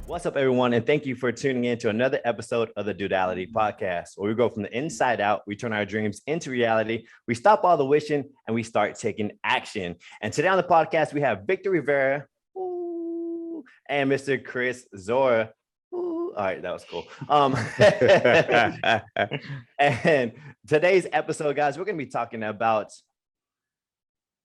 What's up, everyone, and thank you for tuning in to another episode of the Dudeality podcast, where we go from the inside out, we turn our dreams into reality, we stop all the wishing, and we start taking action. And today on the podcast, we have Victor Rivera and Mr. Chris Zora. All right, that was cool. And today's episode, guys, we're going to be talking about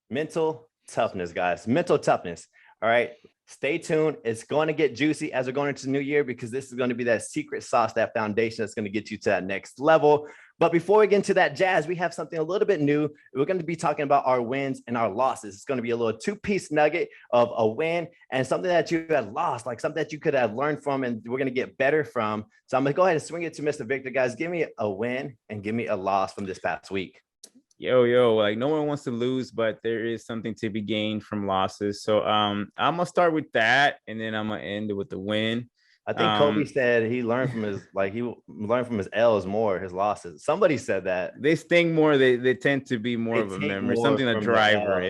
mental toughness, guys. Mental toughness. All right. Stay tuned. It's going to get juicy as we're going into the new year, because this is going to be that secret sauce, that foundation that's going to get you to that next level. But before we get into that jazz, we have something a little bit new. We're going to be talking about our wins and our losses. It's going to be a little two-piece nugget of a win and something that you had lost, like something that you could have learned from, and we're going to get better from. So I'm going to go ahead and swing it to Mr. Victor. Guys, give me a win and give me a loss from this past week. Yo, like no one wants to lose, but there is something to be gained from losses. So I'm gonna start with that, and then I'm gonna end it with the win. I think Kobe said he learned from his L's more, his losses. Somebody said that. They sting more. They tend to be more of a memory, something a driver.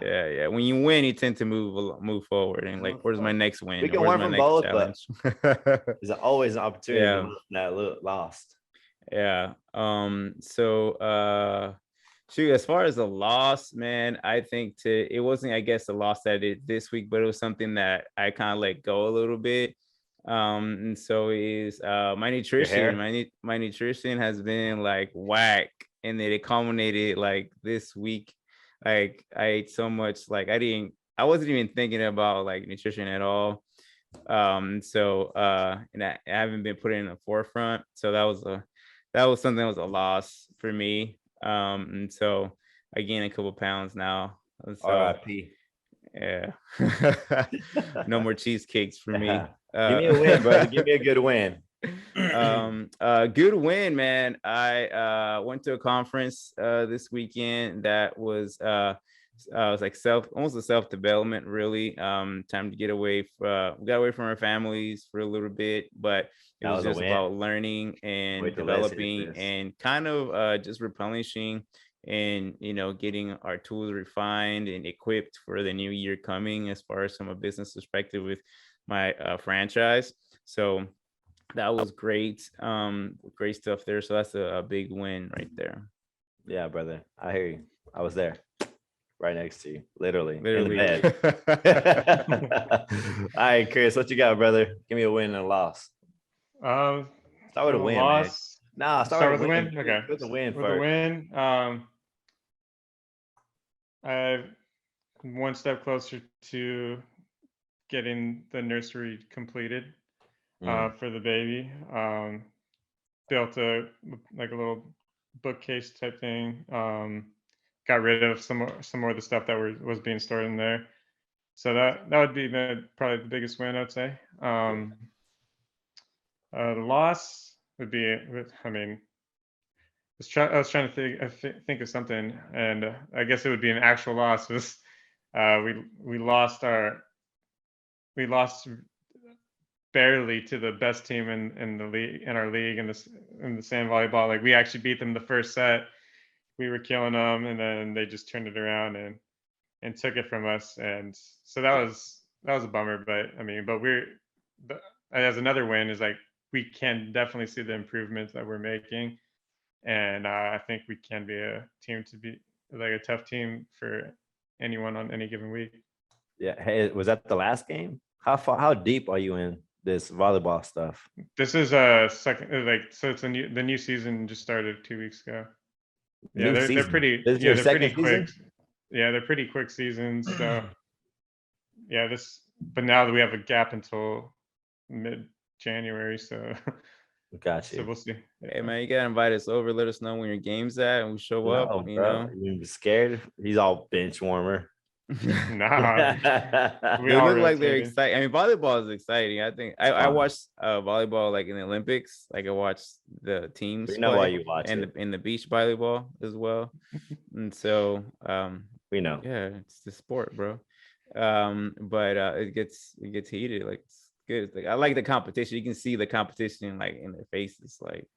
Yeah. When you win, you tend to move forward and like, where's my next win? We can learn from both, challenge? But there's always an opportunity that lost. Yeah. Shoot, as far as the loss, man, I think it wasn't, I guess, the loss that I did this week, but it was something that I kind of let go a little bit. And so is my nutrition. My nutrition has been like whack, and then it culminated like this week. Like I ate so much, like I wasn't even thinking about like nutrition at all. And I haven't been putting in the forefront. So that was something that was a loss for me. And so I gained a couple pounds now. So, R.I.P. Yeah. No more cheesecakes for me. Give me a win, brother. Give me a good win. Good win, man. I went to a conference this weekend that was like almost a self-development, really. Time to get away we got away from our families for a little bit, but it was just about learning and developing and kind of just replenishing and, getting our tools refined and equipped for the new year coming, as far as from a business perspective with my franchise. So that was great. Great stuff there. So that's a big win right there. Yeah, brother. I hear you. I was there. Right next to you, literally. In the bed. All right, Chris, what you got, brother? Give me a win and a loss. Start with a win, loss. Man. Nah, start with a win. Okay. With the win first. With the win, I'm one step closer to getting the nursery completed for the baby. Built a little bookcase type thing. Got rid of some more of the stuff that was being stored in there. So that would be probably the biggest win, I'd say. The loss would be, I was trying to think of something, and I guess it would be an actual loss. Was we lost barely to the best team in the league, in our league, in the sand volleyball. Like, we actually beat them the first set. We were killing them, and then they just turned it around and took it from us. And so that was a bummer. But as another win is like, we can definitely see the improvements that we're making, and I think we can be a team to be like a tough team for anyone on any given week. Yeah. Hey, was that the last game? How deep are you in this volleyball stuff? This is a second, so it's the new season just started 2 weeks ago. Yeah, they're pretty. They're pretty quick. Yeah, they're pretty quick seasons. So yeah, but now that we have a gap until mid-January, so gotcha. So we'll see. Hey man, you gotta invite us over. Let us know when your game's at, and we show up. You be scared? He's all bench warmer. Nah, they look like they're excited. I mean, volleyball is exciting. I think I watched volleyball like in the Olympics. Like, I watched the teams. We know why you watch it. In the beach volleyball as well. And so we know. Yeah, it's the sport, bro. But it gets heated. Like, it's good. Like, I like the competition. You can see the competition like in their faces. Like,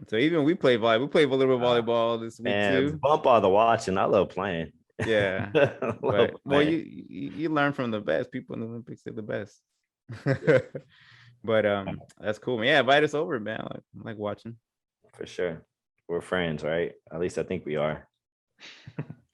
so even we play volleyball. We play a little bit of volleyball this week too. Bump all the watching. I love playing. Yeah. But well, you learn from the best. People in the Olympics are the best. But that's cool, man. Yeah, invite us over, man. I like watching. For sure. We're friends, right? At least I think we are.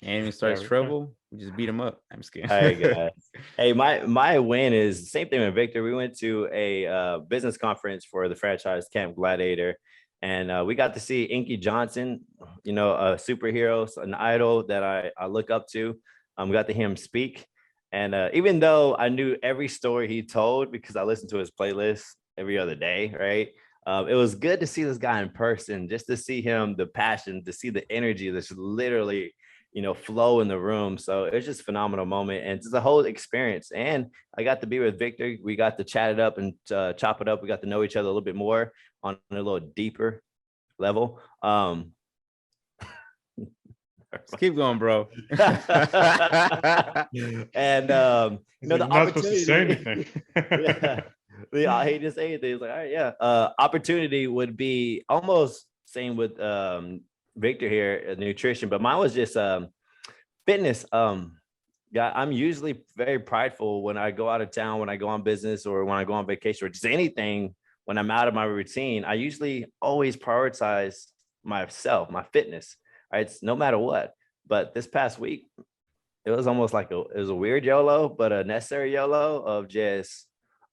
And when he starts trouble, we just beat him up. I'm just kidding. Hey guys. Hey, my win is the same thing with Victor. We went to a business conference for the franchise Camp Gladiator, and we got to see Inky Johnson, you know, a superhero, an idol that I look up to. We got to hear him speak. And even though I knew every story he told because I listened to his playlist every other day, right? It was good to see this guy in person, just to see him, the passion, to see the energy that's literally, you know, flow in the room. So it was just a phenomenal moment, and it's a whole experience. And I got to be with Victor. We got to chat it up and chop it up. We got to know each other a little bit more on a little deeper level. Let's keep going, bro. And you know, the not supposed to say opportunity. anything. Yeah, I hate to say anything. It's like, all right, yeah. Opportunity would be almost same with Victor here, nutrition, but mine was just fitness. Yeah, I'm usually very prideful when I go out of town, when I go on business, or when I go on vacation, or just anything. When I'm out of my routine, I usually always prioritize myself, my fitness. Right, it's no matter what. But this past week, it was almost like it was a weird YOLO, but a necessary YOLO of just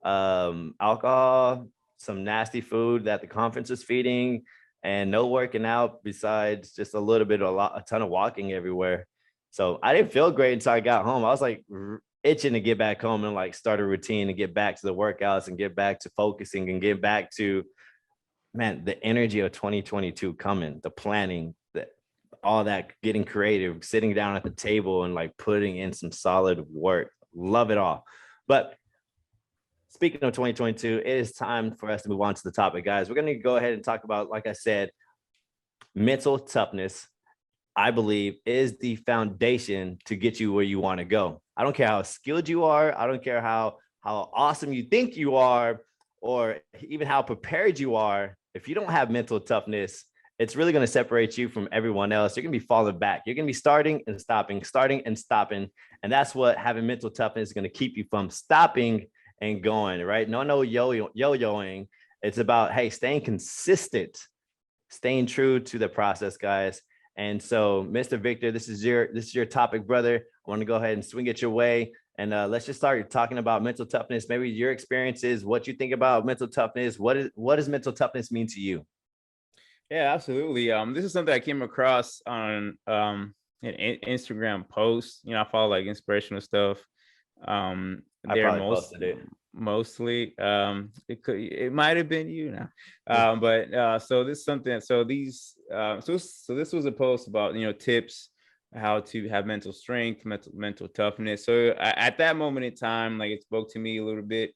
alcohol, some nasty food that the conference was feeding, and no working out besides just a ton of walking everywhere. So I didn't feel great until I got home. I was like itching to get back home and like start a routine and get back to the workouts and get back to focusing and get back to, man, the energy of 2022 coming, the planning, all that, getting creative, sitting down at the table and like putting in some solid work. Love it all. But speaking of 2022, it is time for us to move on to the topic, guys. We're going to go ahead and talk about, like I said, mental toughness, I believe, is the foundation to get you where you want to go. I don't care how skilled you are. I don't care how awesome you think you are, or even how prepared you are. If you don't have mental toughness, it's really going to separate you from everyone else. You're going to be falling back. You're going to be starting and stopping, starting and stopping. And that's what having mental toughness is going to keep you from stopping and going, right? No yo-yoing. It's about, hey, staying consistent, staying true to the process, guys. And so, Mr. Victor, this is your topic, brother. I want to go ahead and swing it your way. And let's just start talking about mental toughness. Maybe your experiences, what you think about mental toughness. What does mental toughness mean to you? Yeah, absolutely. This is something I came across on an Instagram post. You know, I follow like inspirational stuff. I probably posted it. Mostly. It might have been you now. But so this is something. So these so this was a post about, you know, tips how to have mental strength, mental toughness. So at that moment in time, like, it spoke to me a little bit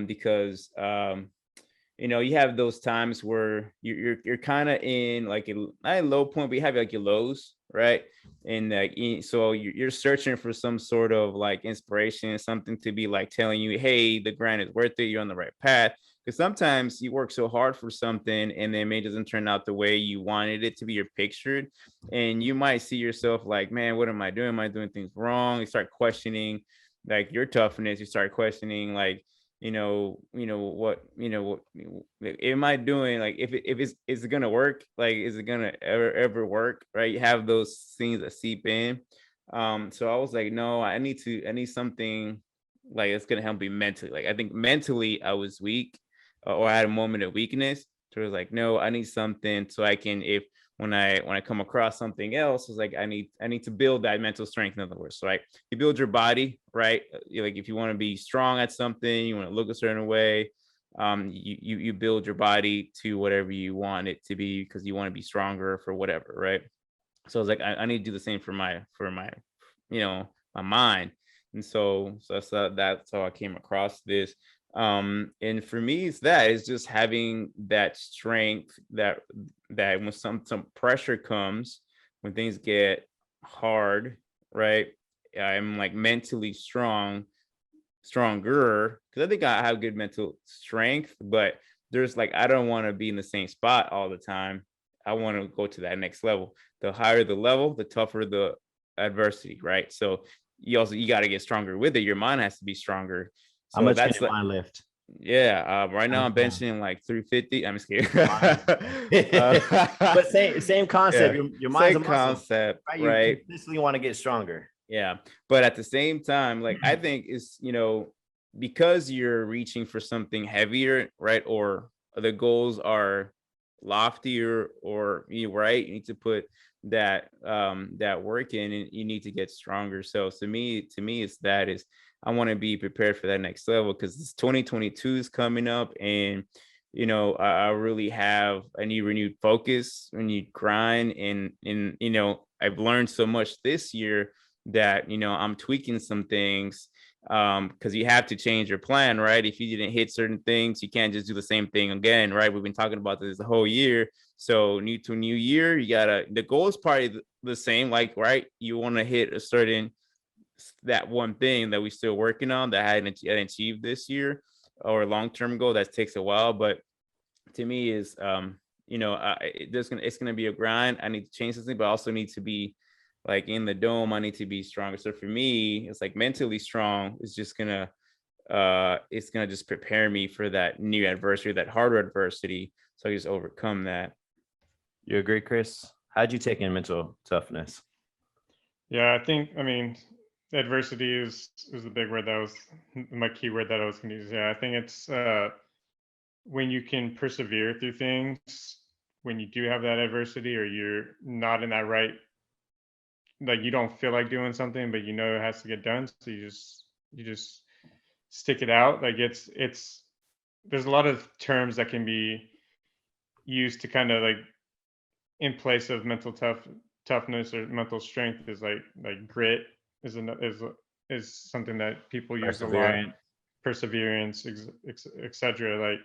because you know, you have those times where you're kind of in like not a low point, but you have like your lows, right? And like, so you're searching for some sort of like inspiration, something to be like telling you, hey, the grind is worth it, you're on the right path. Because sometimes you work so hard for something and then it doesn't turn out the way you wanted it to be or pictured, and you might see yourself like, man, what am I doing? Am I doing things wrong? You start questioning like your toughness. You start questioning like, what am I doing? Like, if is it gonna work? Like, is it gonna ever work? Right? You have those things that seep in. So I was like, no, I need something like it's gonna help me mentally. Like, I think mentally I was weak, or I had a moment of weakness. So I was like, no, I need something so I can, if when I come across something else, it's like I need to build that mental strength. In other words, so like, you build your body, right? Like, if you want to be strong at something, you want to look a certain way, you build your body to whatever you want it to be, because you want to be stronger for whatever, right? So I was like, I need to do the same for my my mind. And so that's how I came across this. And for me, it's just having that strength that when some pressure comes, when things get hard, right? I'm like mentally stronger, because I think I have good mental strength, but there's like, I don't want to be in the same spot all the time. I want to go to that next level. The higher the level, the tougher the adversity, right? So you got to get stronger with it. Your mind has to be stronger. So How much that's can your mind lift? yeah. Right now I'm benching like 350. I'm just kidding. But same concept. Yeah, Your mind's a same muscle, concept, right? You right? consistently want to get stronger. Yeah, but at the same time, like I think it's, because you're reaching for something heavier, right? Or the goals are loftier, or right, you need to put that work in, and you need to get stronger. So to me, is I want to be prepared for that next level, because this 2022 is coming up, and I really I need renewed focus, renewed grind, and I've learned so much this year that I'm tweaking some things, because you have to change your plan, right? If you didn't hit certain things, you can't just do the same thing again, right? We've been talking about this the whole year. So new year, the goal is probably the same, like, right, you want to hit that one thing that we're still working on that I hadn't achieved this year, or a long-term goal that takes a while. But to me is it's gonna be a grind. I need to change something, but I also need to be like in the dome. I need to be stronger. So for me, it's like mentally strong. It's gonna just prepare me for that new adversity, that harder adversity, so I just overcome that. You agree, Chris? How'd you take in mental toughness? Yeah, I mean, adversity is the big word that was my key word that I was going to use. Yeah, I think it's when you can persevere through things, when you do have that adversity, or you're not in that right, like you don't feel like doing something, but it has to get done. So you just stick it out. Like there's a lot of terms that can be used to kind of like in place of mental toughness or mental strength, is like grit is something that people use a lot. Perseverance, etc. Like,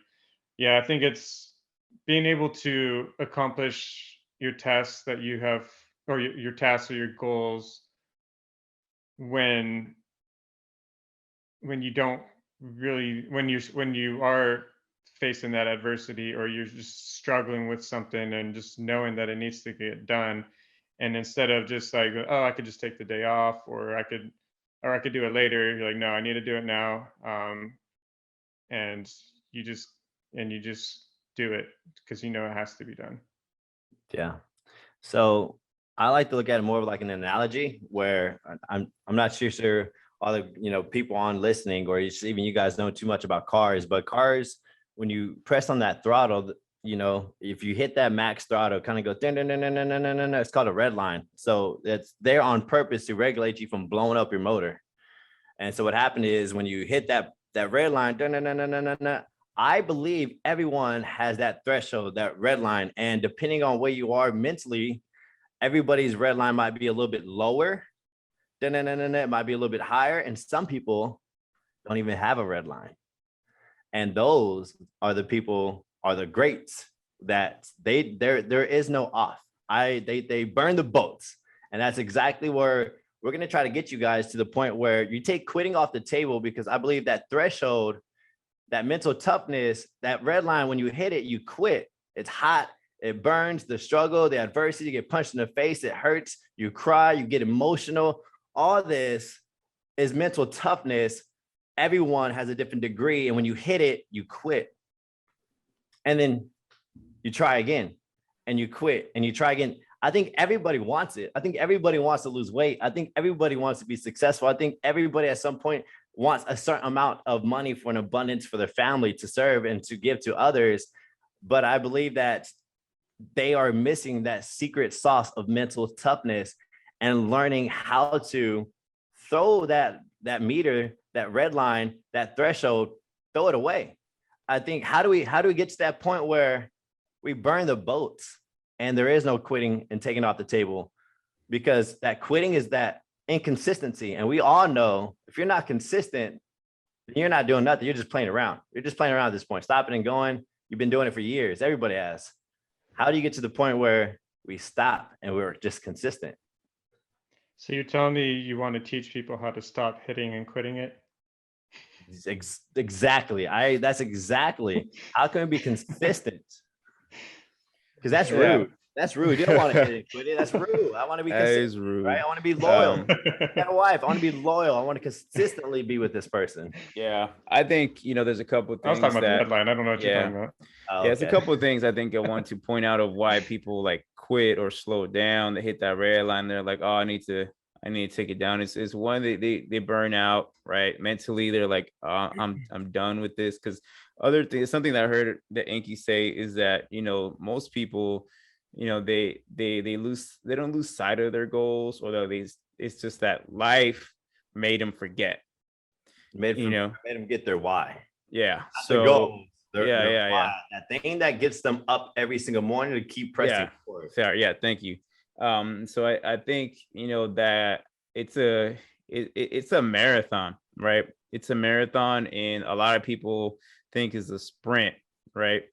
yeah, I think it's being able to accomplish your tasks that you have, or your tasks or your goals, when you don't really, when you are facing that adversity, or you're just struggling with something and just knowing that it needs to get done, and instead of just like, oh, I could just take the day off, or I could do it later, you're like, no, I need to do it now. And you just do it because it has to be done. Yeah. So I like to look at it more of like an analogy, where I'm not sure all the people on listening, or even you guys know too much about cars, but cars, when you press on that throttle, if you hit that max throttle, kind of go, it's called a red line. So it's there on purpose to regulate you from blowing up your motor. And so what happened is, when you hit that red line, I believe everyone has that threshold, that red line. And depending on where you are mentally, everybody's red line might be a little bit lower. It might be a little bit higher. And some people don't even have a red line. And those are the people, are the greats, that there is no off. They burn the boats. And that's exactly where we're going to try to get you guys to the point where you take quitting off the table, because I believe that threshold, that mental toughness, that red line, when you hit it, you quit. It's hot. It burns. The struggle, the adversity, you get punched in the face. It hurts. You cry. You get emotional. All this is mental toughness. Everyone has a different degree. And when you hit it, you quit. And then you try again, and you quit, and you try again. I think everybody wants it. I think everybody wants to lose weight. I think everybody wants to be successful. I think everybody at some point wants a certain amount of money for an abundance for their family to serve and to give to others. But I believe that they are missing that secret sauce of mental toughness, and learning how to throw that meter, that red line, that threshold, throw it away. I think, how do we get to that point where we burn the boats and there is no quitting and taking off the table? Because that quitting is that inconsistency. And we all know, if you're not consistent, then you're not doing nothing. You're just playing around. You're just playing around at this point. Stopping and going. You've been doing it for years. Everybody has. How do you get to the point where we stop and we're just consistent? So you're telling me you want to teach people how to stop hitting and quitting it? Exactly. That's exactly. How can we be consistent? Because that's rude. That's rude. You don't want to hit it, quit it. That's rude. I want to be That is consistent, rude. right? I want to be loyal. Um, I got a wife. I want to be loyal. I want to consistently be with this person. Yeah, I think there's a couple of I was things talking about the that red line. I don't know what you're talking about. Oh, yeah, it's a okay. couple of things I think I want to point out of why people like quit or slow down. They hit that red line. They're like, oh, I need to take it down. It's one they burn out, right? Mentally, they're like, I'm done with this. Because other thing, something that I heard that Enki say is that most people, they don't lose sight of their goals, or it's just that life made them forget. Made them get their why. Yeah. Not So their goals. Their yeah. why. That thing that gets them up every single morning to keep pressing forward. Fair. Yeah. Thank you. So I think that it's a marathon, right? It's a marathon, and a lot of people think it's a sprint, right?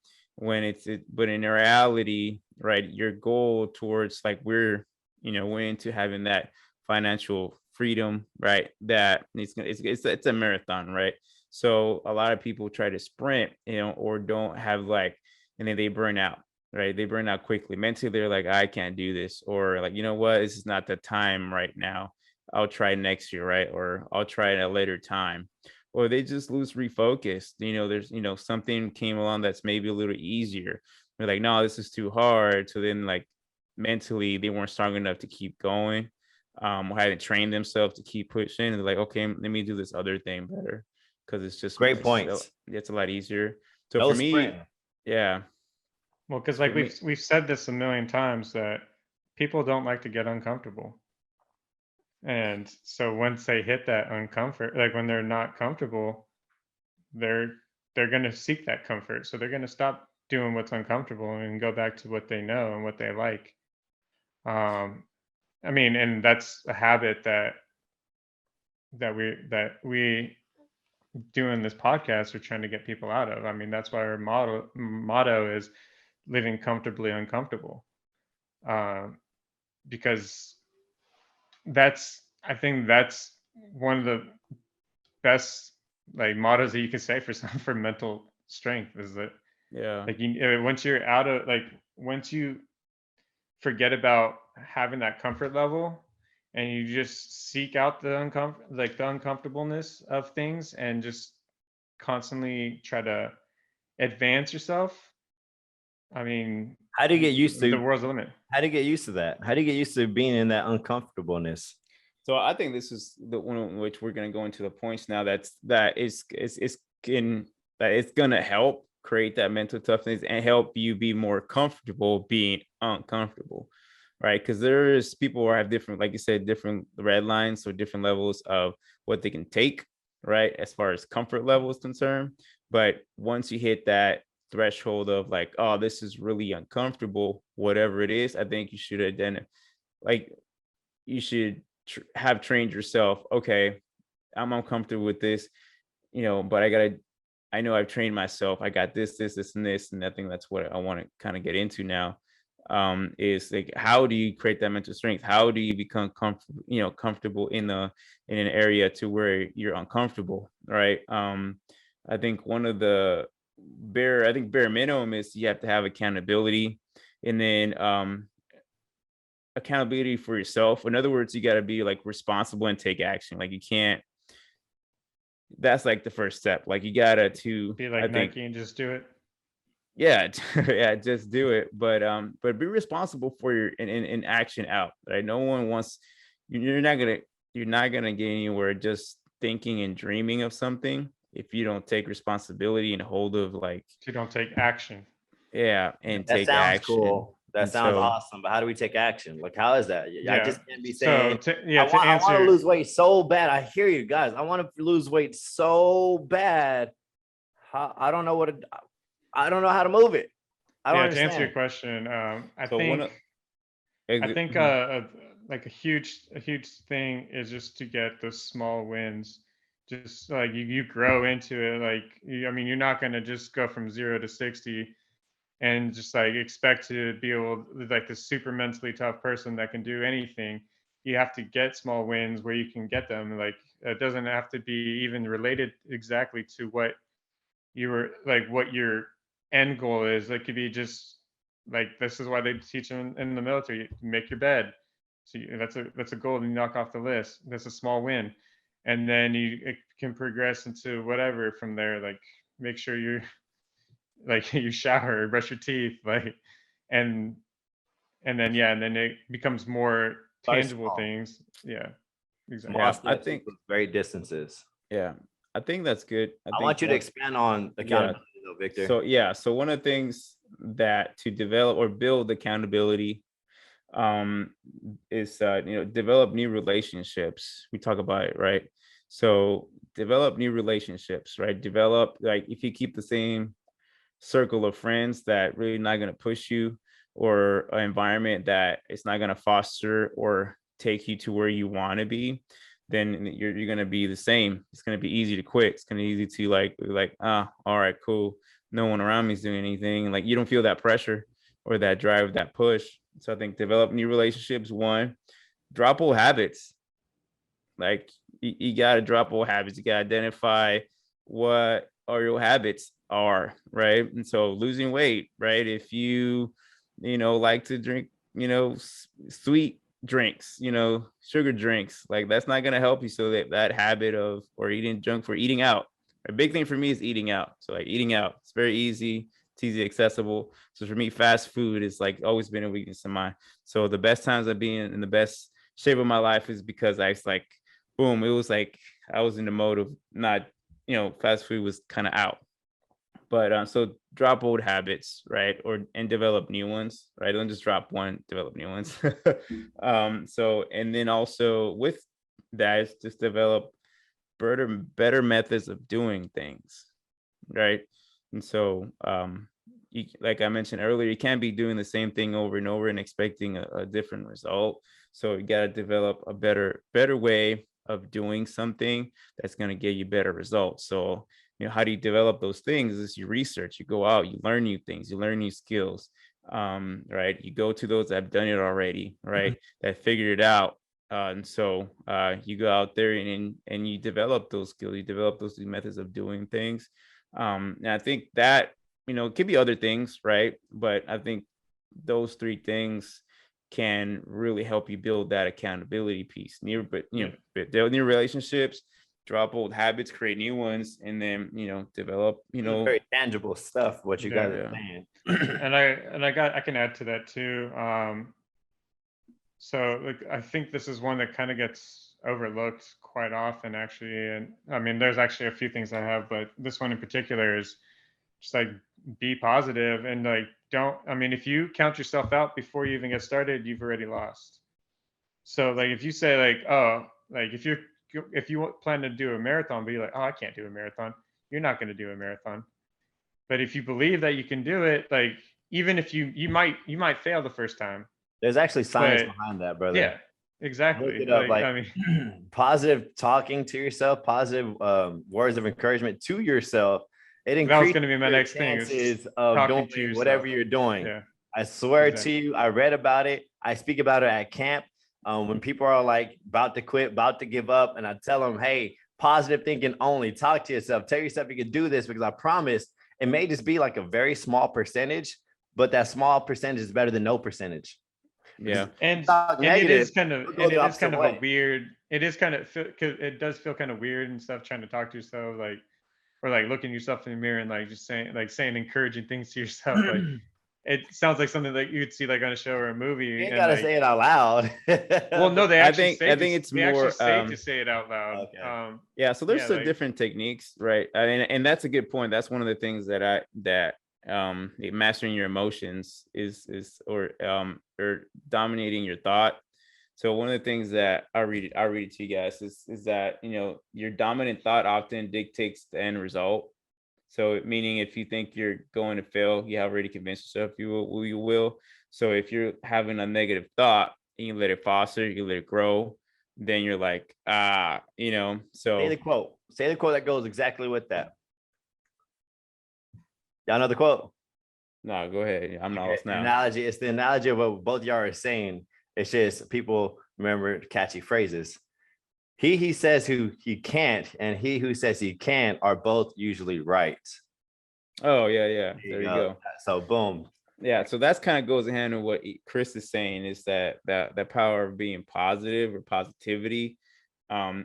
But in reality, right, your goal towards like we're into having that financial freedom, right? That it's a marathon, right? So a lot of people try to sprint, or don't have and then they burn out, right? They burn out quickly. Mentally, they're like, I can't do this, or like, you know what, this is not the time right now. I'll try next year, right? Or I'll try at a later time. Or they just lose refocus. There's something came along that's maybe a little easier. They're like, no, this is too hard. So then like mentally they weren't strong enough to keep going. Or hadn't trained themselves to keep pushing. And they're like, okay, let me do this other thing better. Because it's just great points. It's a lot easier. So No for me, sprint. yeah. Well, because like we've said this a million times that people don't like to get uncomfortable. And so once they hit that uncomfort, like when they're not comfortable, they're going to seek that comfort. So they're going to stop doing what's uncomfortable and go back to what they know and what they like. I mean, and that's a habit that we doing this podcast are trying to get people out of. I mean, that's why our motto is living comfortably uncomfortable, because I think that's one of the best like mottos that you could say for mental strength, is that like once you're out of once you forget about having that comfort level and you just seek out the uncomfortableness of things and just constantly try to advance yourself. I mean, how do you get used to the world's the limit? How do you get used to that? How do you get used to being in that uncomfortableness? So I think this is the one in which we're going to go into the points now. That it's going to help create that mental toughness and help you be more comfortable being uncomfortable, right? Because there's people who have different, like you said, different red lines, so different levels of what they can take, right, as far as comfort level is concerned. But once you hit that threshold of like, oh, this is really uncomfortable, whatever it is, I think you should identify, like, you should have trained yourself. Okay, I'm uncomfortable with this, but I know I've trained myself. I got this, and this, and I think that's what I want to kind of get into now. Is like, how do you create that mental strength? How do you become comfortable in an area to where you're uncomfortable, right? I think one of the bare minimum is you have to have accountability, and then accountability for yourself. In other words, you got to be like responsible and take action. Like you can't. That's like the first step. Like you gotta be like Nike and just do it. Yeah, yeah, just do it. But be responsible for your in action out. Right? No one wants. You're not gonna get anywhere just thinking and dreaming of something if you don't take responsibility and hold of like. If you don't take action. Yeah, and that take sounds action. Cool. That sounds awesome. But how do we take action? Like, how is that? Yeah. I just can't be saying, I want to lose weight so bad. I hear you guys. I want to lose weight so bad. I don't know I don't know how to move it. I don't understand. To answer your question, I think like a huge thing is just to get those small wins. Just like you grow into it. Like, I mean, you're not going to just go from 0 to 60 and just like expect to be able, like the super mentally tough person that can do anything. You have to get small wins where you can get them. Like, it doesn't have to be even related exactly to what you were like, what your end goal is. It could be just like this is why they teach them in the military, make your bed. So that's a goal and you knock off the list. That's a small win. And then it can progress into whatever from there, like make sure you're like you shower, brush your teeth, like, and and then it becomes more tangible things. Yeah, exactly. Small steps, I think great distances. Yeah, I think that's good. I want you to expand on accountability, though, Victor. So one of the things that to develop or build accountability is develop new relationships. We talk about it, right? So develop new relationships, right? Develop, like, if you keep the same circle of friends that really not going to push you, or an environment that it's not going to foster or take you to where you want to be, then you're going to be the same. It's going to be easy to quit. It's going to be easy to like, all right, cool. No one around me is doing anything. Like, you don't feel that pressure or that drive, that push. So I think develop new relationships. One, drop old habits. Like, you got to drop old habits. You got to identify what are your habits are, right? And so losing weight, right? If you like to drink, sweet drinks, sugar drinks, like, that's not going to help you. So that habit of, or eating junk, for eating out. A big thing for me is eating out. So like eating out, it's very easy. It's easy, accessible. So for me, fast food is like always been a weakness of mine. So the best times I've been in the best shape of my life is because I was like, boom, it was like I was in the mode of not, fast food was kind of out. But so drop old habits, right? And develop new ones, right? Don't just drop one, develop new ones. So, and then also with that is just develop better methods of doing things, right? And so, like I mentioned earlier, you can't be doing the same thing over and over and expecting a different result. So you got to develop a better way of doing something that's going to get you better results. So, how do you develop those things? Is you research, you go out, you learn new things, you learn new skills, right? You go to those that have done it already, right? That figured it out. And so you go out there and you develop those skills, you develop those new methods of doing things. And I think that, it could be other things, right? But I think those three things can really help you build that accountability piece. Build new relationships, drop old habits, create new ones, and then develop very tangible stuff. What you guys are saying, and I can add to that too. So like, I think this is one that kind of gets overlooked quite often, actually. And I mean, there's actually a few things I have, but this one in particular is just like, be positive and like, if you count yourself out before you even get started, you've already lost. So like, if you say like, oh, like if you plan to do a marathon, but you're like, oh, I can't do a marathon, you're not going to do a marathon. But if you believe that you can do it, like, even if you might fail the first time. There's actually science behind that, brother. Yeah, exactly. Look it up, like positive talking to yourself, positive words of encouragement to yourself. It increases that was going to be my next chances of doing whatever you're doing. Yeah. I swear to you, I read about it. I speak about it at camp. When people are like about to quit, about to give up, and I tell them, hey, positive thinking only. Talk to yourself. Tell yourself you can do this, because I promise it may just be like a very small percentage, but that small percentage is better than no percentage. Yeah. And it is kind of a weird, it does feel kind of weird and stuff, trying to talk to yourself, like, or like looking yourself in the mirror and like just saying encouraging things to yourself. Like, it sounds like something that you'd see like on a show or a movie. You gotta say it out loud. Well, no, I think it's more safe to say it out loud. Okay. Yeah, so there's some different techniques, right? I mean, and that's a good point. That's one of the things that mastering your emotions is or dominating your thought. So one of the things that I'll read it to you guys is that your dominant thought often dictates the end result. So meaning, if you think you're going to fail, you have already convinced yourself you will. So if you're having a negative thought and you let it foster, you let it grow, then you're like, so say the quote that goes exactly with that. Y'all know the quote? No, go ahead. I'm not lost now. It's the analogy of what both y'all are saying. It's just people remember catchy phrases. He who says he can't and he who says he can are both usually right. Oh, yeah. There you go. So boom. Yeah, so that's kind of goes hand in what Chris is saying, is that power of being positive or positivity,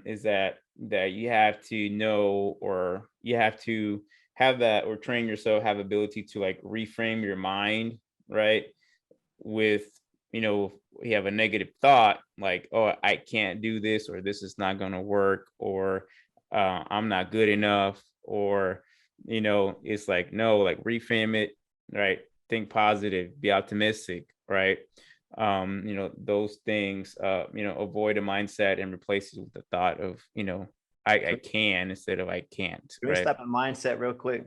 is that you have to know, or you have to have that, or train yourself, have ability to like reframe your mind, right? With, you have a negative thought like, oh, I can't do this, or this is not going to work, or I'm not good enough, or it's like, no, like reframe it, right? Think positive, be optimistic, right? Those things, avoid a mindset and replace it with the thought of, I can, instead of I can't, Can we right? stop at mindset real quick?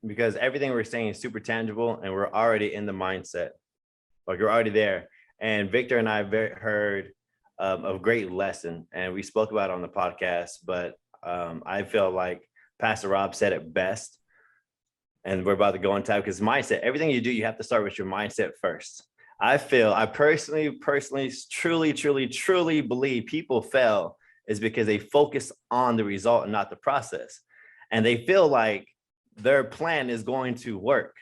Because everything we're saying is super tangible and we're already in the mindset. Like you're already there. And Victor and I heard a great lesson, and we spoke about it on the podcast, but I feel like Pastor Rob said it best. And we're about to go on time, because mindset, everything you do, you have to start with your mindset first. I personally, truly believe people fail is because they focus on the result and not the process. And they feel like their plan is going to work.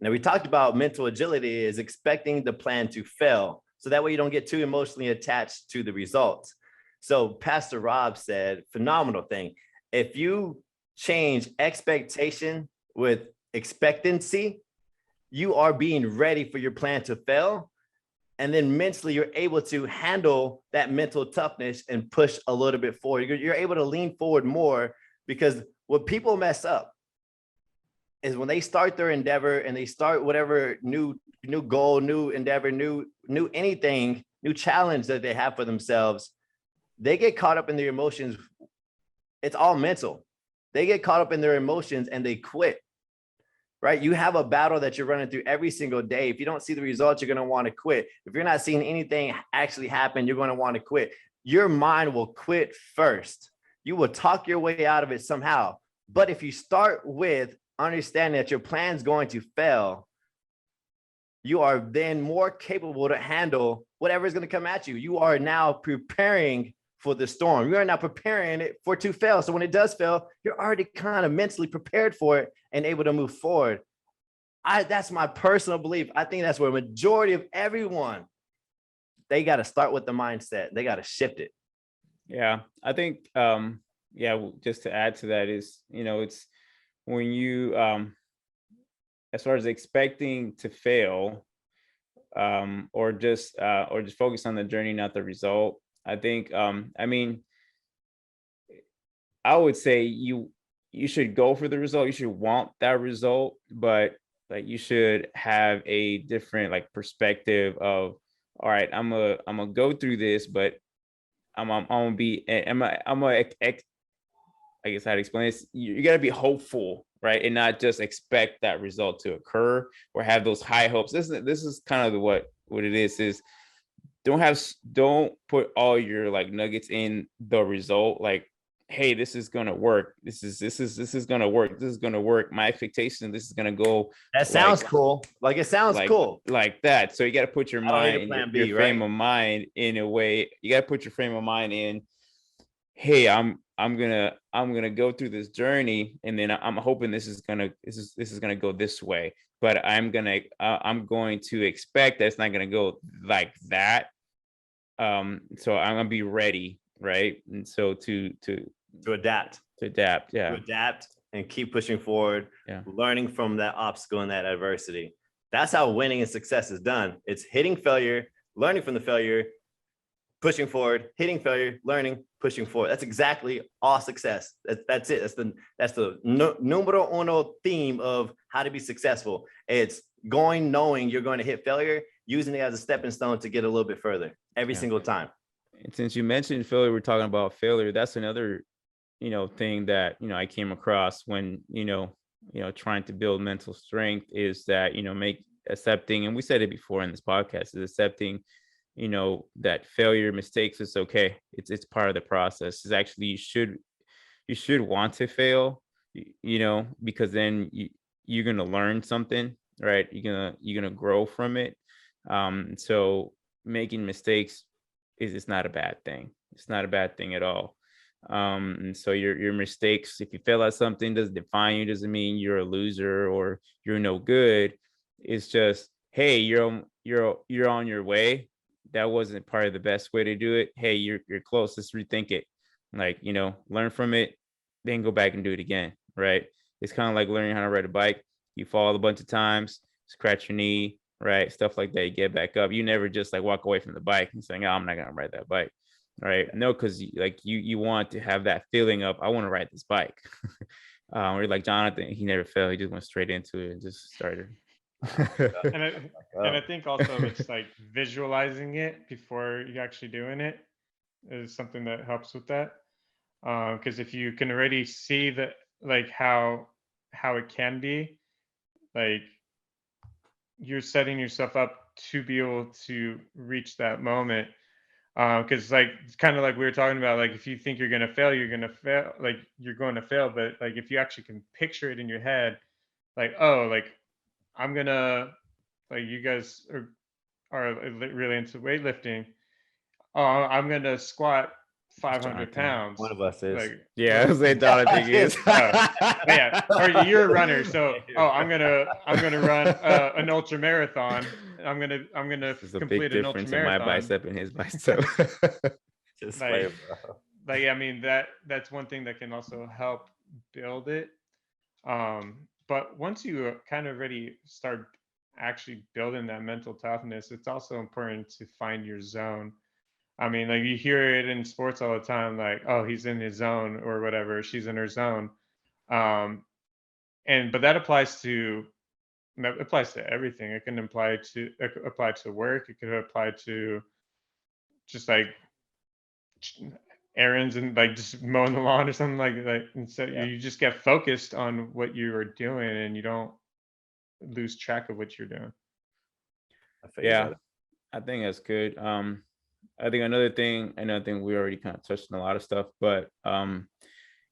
Now, we talked about mental agility is expecting the plan to fail, so that way you don't get too emotionally attached to the results. So Pastor Rob said, phenomenal thing. If you change expectation with expectancy, you are being ready for your plan to fail. And then mentally, you're able to handle that mental toughness and push a little bit forward. You're able to lean forward more, because what people mess up is when they start their endeavor and they start whatever new goal, new endeavor, new anything, new challenge that they have for themselves, they get caught up in their emotions. It's all mental. They get caught up in their emotions and they quit, right? You have a battle that you're running through every single day. If you don't see the results, you're going to want to quit. If you're not seeing anything actually happen, you're going to want to quit. Your mind will quit first. You will talk your way out of it somehow. But if you start with understanding that your plan is going to fail, you are then more capable to handle whatever is going to come at you. You are now preparing for the storm. You are now preparing it for to fail. So when it does fail, you're already kind of mentally prepared for it and able to move forward. That's my personal belief. I think that's where a majority of everyone, they got to start with the mindset. They got to shift it. Yeah, I think, just to add to that is, it's when you, as far as expecting to fail, or just focus on the journey, not the result. I think, I would say you should go for the result. You should want that result, but like you should have a different like perspective of, all right, I'm gonna go through this, but I'm gonna be, I guess how to explain this. You got to be hopeful, right, and not just expect that result to occur or have those high hopes. This is kind of what it is don't put all your like nuggets in the result. Like, hey, this is gonna work. This is gonna work. This is gonna work. My expectation, this is gonna go. That sounds cool. Like it sounds cool. Like that. So you got to put your mind, your frame right? of mind in a way. You got to put your frame of mind in, hey, I'm gonna go through this journey, and then I'm hoping this is gonna go this way. But I'm going to expect that it's not gonna go like that. So I'm gonna be ready, right? And so to adapt. Yeah. To adapt and keep pushing forward, learning from that obstacle and that adversity. That's how winning and success is done. It's hitting failure, learning from the failure, pushing forward, hitting failure, learning, pushing forward. That's exactly all success. That's it. That's the numero uno theme of how to be successful. It's knowing you're going to hit failure, using it as a stepping stone to get a little bit further every single time. And since you mentioned failure, we're talking about failure. That's another, thing that, I came across when, trying to build mental strength is that, accepting, and we said it before in this podcast, is accepting, that failure, mistakes, is okay. It's part of the process. It's actually, you should want to fail, because then you're going to learn something, right? You're going to grow from it. So making mistakes is not a bad thing. It's not a bad thing at all. And so your mistakes, if you fail at something, doesn't define you, doesn't mean you're a loser or you're no good. It's just hey, you're on your way. That wasn't probably the best way to do it. Hey, you're close. Let's rethink it. Like, learn from it, then go back and do it again. Right. It's kind of like learning how to ride a bike. You fall a bunch of times, scratch your knee, right? Stuff like that. You get back up. You never just like walk away from the bike and saying, "Oh, I'm not gonna ride that bike." Right. No, because you want to have that feeling of I want to ride this bike. Or like Jonathan, he never fell. He just went straight into it and just started. And I think also it's like visualizing it before you actually doing it is something that helps with that. Because if you can already see that, like how it can be, like you're setting yourself up to be able to reach that moment. Because like it's kind of like we were talking about, like if you think you're gonna fail, you're gonna fail. Like you're going to fail, but like if you actually can picture it in your head, like oh, like I'm gonna, like you guys are really into weightlifting. Oh, I'm gonna squat 500 Jonathan. pounds. One of us is. Like, Yeah, I was saying Jonathan is. yeah, or you're a runner, so I'm gonna run an ultra marathon. I'm gonna There's a big complete an ultra difference in my marathon. bicep and his bicep. Just Like, play, bro. like I mean that's one thing that can also help build it. But once you kind of already start actually building that mental toughness, it's also important to find your zone. I mean, like you hear it in sports all the time, like, oh, he's in his zone or whatever, she's in her zone. But that applies to everything. It can apply to work. It could apply to just like errands and like just mowing the lawn or something like that. And so Yeah. you just get focused on what you are doing and you don't lose track of what you're doing. I feel you, Yeah, brother. I think that's good. I think another thing we already kind of touched on a lot of stuff, but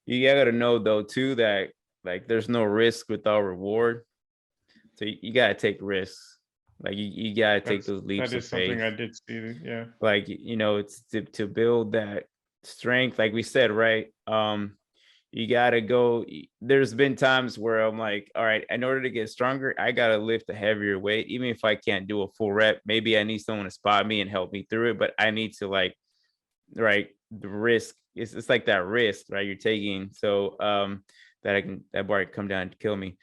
you gotta know though too that like there's no risk without reward. So you gotta take risks. Like you gotta take those leaps That of is something faith. I did see. Yeah. Like it's to build that strength, like we said, right? You gotta go. There's been times where I'm like, all right, in order to get stronger, I gotta lift a heavier weight, even if I can't do a full rep. Maybe I need someone to spot me and help me through it, but I need to like, right, the risk. It's like that risk, right? You're taking so that bar can come down to kill me.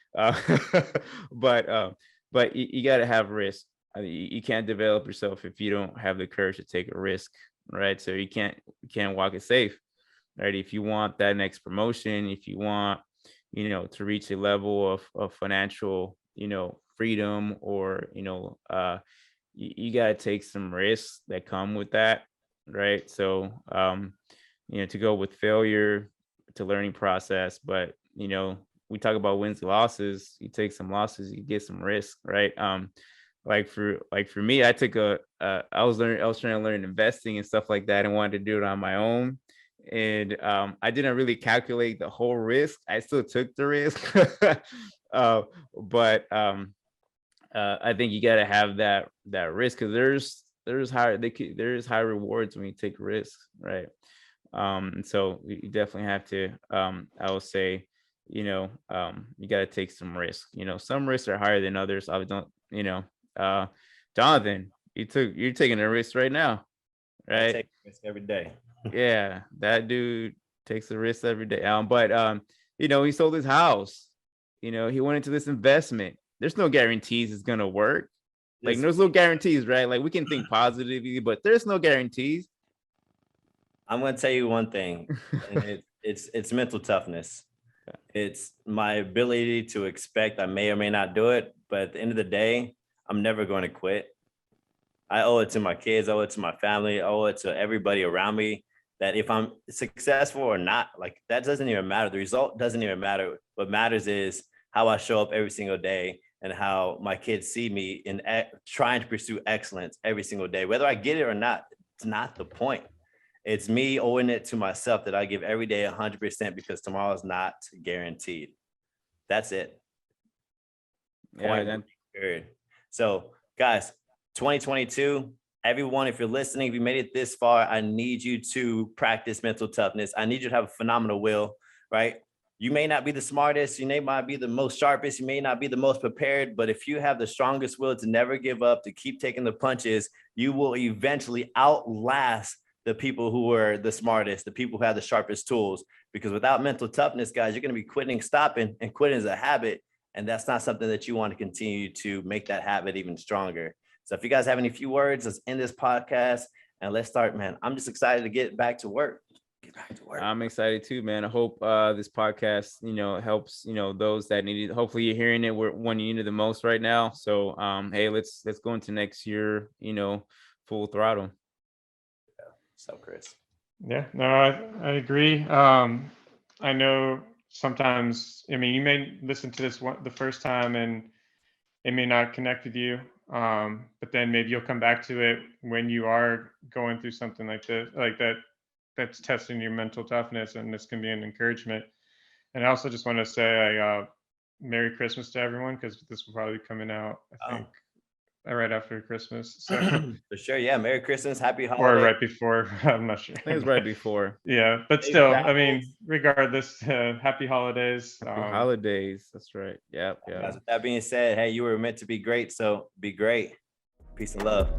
But you got to have risk. You can't develop yourself if you don't have the courage to take a risk, right? So you can't walk it safe, right? If you want that next promotion, if you want, to reach a level of financial, freedom, or you got to take some risks that come with that, right? So to go with failure to learning process, but we talk about wins and losses. You take some losses, you get some risk, right? Like for me, I took I was trying to learn investing and stuff like that and wanted to do it on my own. And I didn't really calculate the whole risk. I still took the risk. But I think you got to have that risk, because there's high rewards when you take risks, right? So you definitely have to, I would say, you got to take some risks. Some risks are higher than others. I don't, Jonathan, you're taking a risk right now, I right? take risk every day. Yeah, that dude takes a risk every day. But he sold his house. He went into this investment. There's no guarantees it's gonna work. Like there's no guarantees, right? Like we can think positively, but there's no guarantees. I'm gonna tell you one thing, and it's mental toughness. It's my ability to expect I may or may not do it, but at the end of the day, I'm never going to quit. I owe it to my kids, I owe it to my family, I owe it to everybody around me, that if I'm successful or not, like that doesn't even matter. The result doesn't even matter. What matters is how I show up every single day and how my kids see me in trying to pursue excellence every single day. Whether I get it or not, it's not the point. It's me owing it to myself that I give every day 100% because tomorrow is not guaranteed. That's it. Point period. So guys, 2022, everyone, if you're listening, if you made it this far, I need you to practice mental toughness. I need you to have a phenomenal will, right? You may not be the smartest, you may not be the most sharpest, you may not be the most prepared, but if you have the strongest will to never give up, to keep taking the punches, you will eventually outlast the people who are the smartest, the people who have the sharpest tools. Because without mental toughness, guys, you're going to be quitting, stopping, and quitting is a habit. And that's not something that you want to continue to make that habit even stronger. So if you guys have any few words, let's end this podcast and let's start, man. I'm just excited to get back to work. I'm excited too, man. I hope this podcast, helps, those that need it. Hopefully you're hearing it when you need it the most right now. So, hey, let's go into next year, full throttle. So, Chris. Yeah, no, I agree. I know sometimes, you may listen to this the first time and it may not connect with you. But then maybe you'll come back to it when you are going through something like this, like that's testing your mental toughness, and this can be an encouragement. And I also just want to say Merry Christmas to everyone, because this will probably be coming out, I think, right after Christmas. So for sure, yeah. Merry Christmas, happy holidays. Or right before, I'm not sure. I think it's right before. Yeah, but still, regardless, happy holidays. Happy holidays. That's right. Yeah. With that being said, hey, you were meant to be great, so be great. Peace and love.